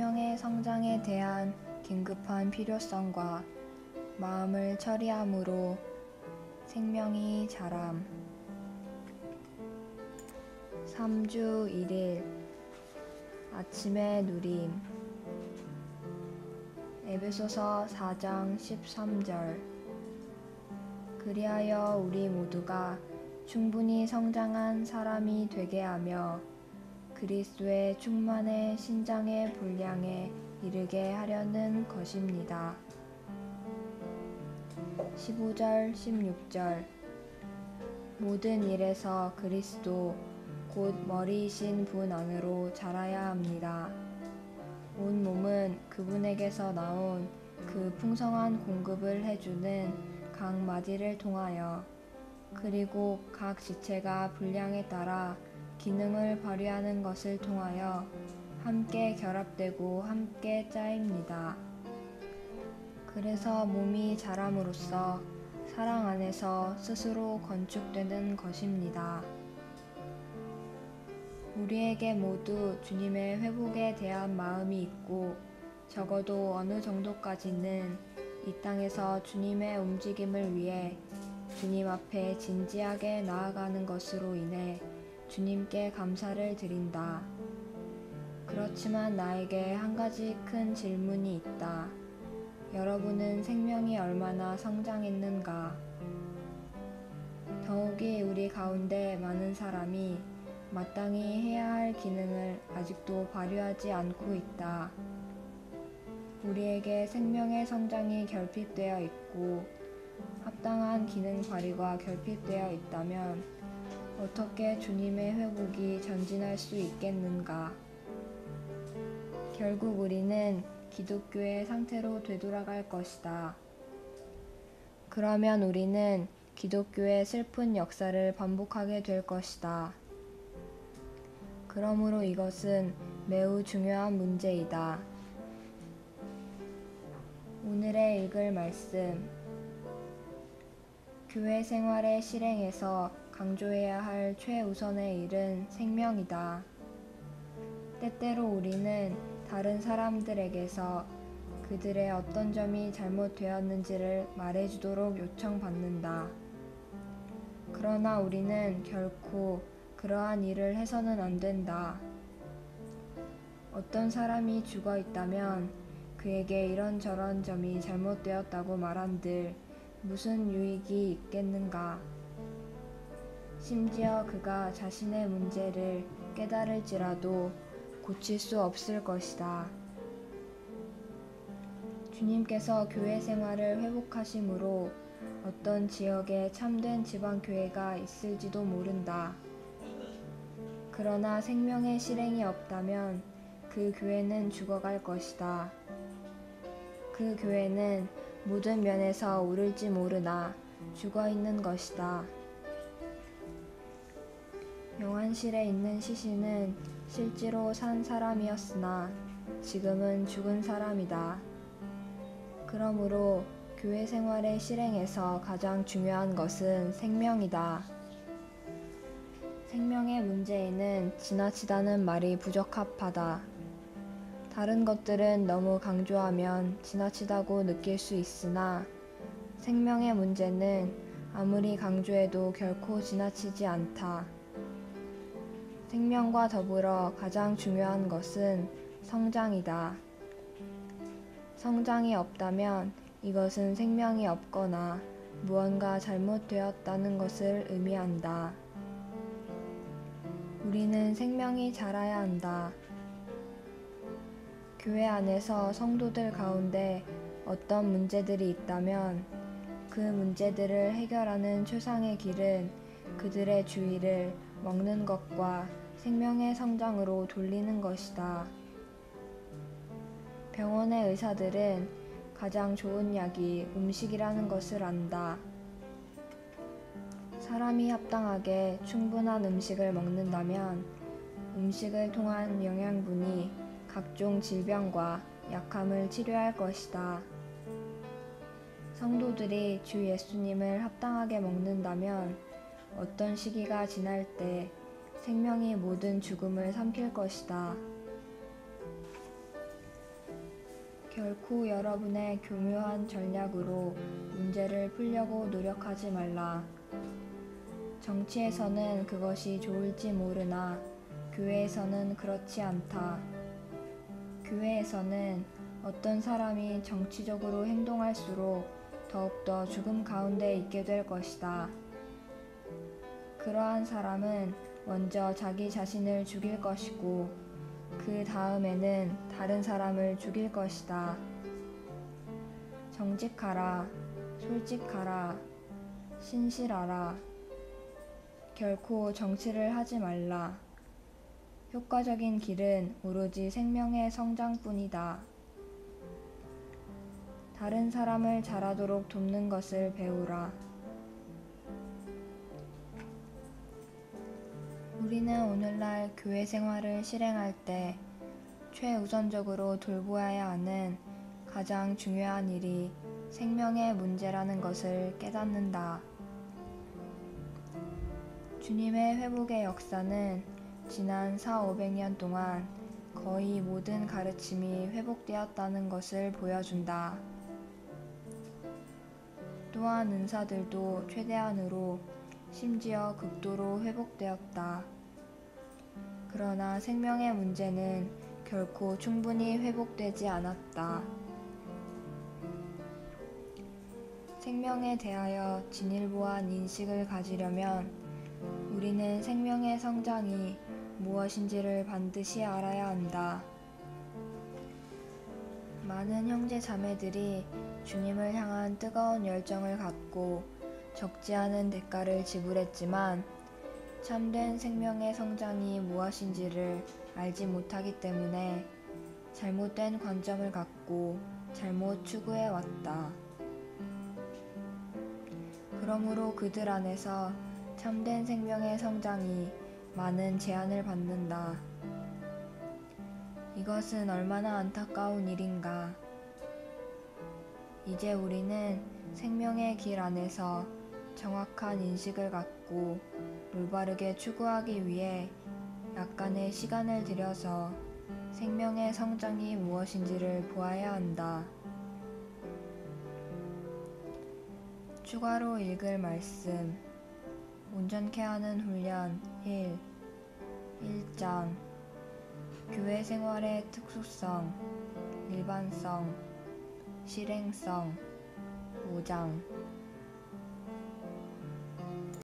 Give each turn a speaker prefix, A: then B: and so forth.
A: 생명의 성장에 대한 긴급한 필요성과 마음을 처리함으로 생명이 자람. 3주 1일 아침의 누림. 에베소서 4장 13절. 그리하여 우리 모두가 충분히 성장한 사람이 되게 하며 그리스도의 충만의 신장의 분량에 이르게 하려는 것입니다. 15절 16절. 모든 일에서 그리스도 곧 머리이신 분 안으로 자라야 합니다. 온 몸은 그분에게서 나온 그 풍성한 공급을 해주는 각 마디를 통하여 그리고 각 지체가 분량에 따라 기능을 발휘하는 것을 통하여 함께 결합되고 함께 짜입니다. 그래서 몸이 자람으로써 사랑 안에서 스스로 건축되는 것입니다. 우리에게 모두 주님의 회복에 대한 마음이 있고 적어도 어느 정도까지는 이 땅에서 주님의 움직임을 위해 주님 앞에 진지하게 나아가는 것으로 인해 주님께 감사를 드린다. 그렇지만 나에게 한 가지 큰 질문이 있다. 여러분은 생명이 얼마나 성장했는가? 더욱이 우리 가운데 많은 사람이 마땅히 해야 할 기능을 아직도 발휘하지 않고 있다. 우리에게 생명의 성장이 결핍되어 있고 합당한 기능 발휘가 결핍되어 있다면 어떻게 주님의 회복이 전진할 수 있겠는가? 결국 우리는 기독교의 상태로 되돌아갈 것이다. 그러면 우리는 기독교의 슬픈 역사를 반복하게 될 것이다. 그러므로 이것은 매우 중요한 문제이다. 오늘의 읽을 말씀. 교회 생활의 실행에서 강조해야 할 최우선의 일은 생명이다. 때때로 우리는 다른 사람들에게서 그들의 어떤 점이 잘못되었는지를 말해주도록 요청받는다. 그러나 우리는 결코 그러한 일을 해서는 안 된다. 어떤 사람이 죽어 있다면 그에게 이런저런 점이 잘못되었다고 말한들 무슨 유익이 있겠는가? 심지어 그가 자신의 문제를 깨달을지라도 고칠 수 없을 것이다. 주님께서 교회 생활을 회복하심으로 어떤 지역에 참된 지방교회가 있을지도 모른다. 그러나 생명의 실행이 없다면 그 교회는 죽어갈 것이다. 그 교회는 모든 면에서 오를지 모르나 죽어있는 것이다. 영안실에 있는 시신은 실제로 산 사람이었으나 지금은 죽은 사람이다. 그러므로 교회 생활의 실행에서 가장 중요한 것은 생명이다. 생명의 문제에는 지나치다는 말이 부적합하다. 다른 것들은 너무 강조하면 지나치다고 느낄 수 있으나 생명의 문제는 아무리 강조해도 결코 지나치지 않다. 생명과 더불어 가장 중요한 것은 성장이다. 성장이 없다면 이것은 생명이 없거나 무언가 잘못되었다는 것을 의미한다. 우리는 생명이 자라야 한다. 교회 안에서 성도들 가운데 어떤 문제들이 있다면 그 문제들을 해결하는 최상의 길은 그들의 주의를 먹는 것과 생명의 성장으로 돌리는 것이다. 병원의 의사들은 가장 좋은 약이 음식이라는 것을 안다. 사람이 합당하게 충분한 음식을 먹는다면 음식을 통한 영양분이 각종 질병과 약함을 치료할 것이다. 성도들이 주 예수님을 합당하게 먹는다면 어떤 시기가 지날 때 생명이 모든 죽음을 삼킬 것이다. 결코 여러분의 교묘한 전략으로 문제를 풀려고 노력하지 말라. 정치에서는 그것이 좋을지 모르나 교회에서는 그렇지 않다. 교회에서는 어떤 사람이 정치적으로 행동할수록 더욱더 죽음 가운데 있게 될 것이다. 그러한 사람은 먼저 자기 자신을 죽일 것이고 그 다음에는 다른 사람을 죽일 것이다. 정직하라, 솔직하라, 신실하라. 결코 정치를 하지 말라. 효과적인 길은 오로지 생명의 성장뿐이다. 다른 사람을 잘하도록 돕는 것을 배우라. 우리는 오늘날 교회 생활을 실행할 때 최우선적으로 돌보아야 하는 가장 중요한 일이 생명의 문제라는 것을 깨닫는다. 주님의 회복의 역사는 지난 400~500년 동안 거의 모든 가르침이 회복되었다는 것을 보여준다. 또한 은사들도 최대한으로 심지어 극도로 회복되었다. 그러나 생명의 문제는 결코 충분히 회복되지 않았다. 생명에 대하여 진일보한 인식을 가지려면 우리는 생명의 성장이 무엇인지를 반드시 알아야 한다. 많은 형제 자매들이 주님을 향한 뜨거운 열정을 갖고 적지 않은 대가를 지불했지만 참된 생명의 성장이 무엇인지를 알지 못하기 때문에 잘못된 관점을 갖고 잘못 추구해 왔다. 그러므로 그들 안에서 참된 생명의 성장이 많은 제한을 받는다. 이것은 얼마나 안타까운 일인가. 이제 우리는 생명의 길 안에서 정확한 인식을 갖고 올바르게 추구하기 위해 약간의 시간을 들여서 생명의 성장이 무엇인지를 보아야 한다. 추가로 읽을 말씀 온전케 하는 훈련 1장 교회 생활의 특수성, 일반성, 실행성 5장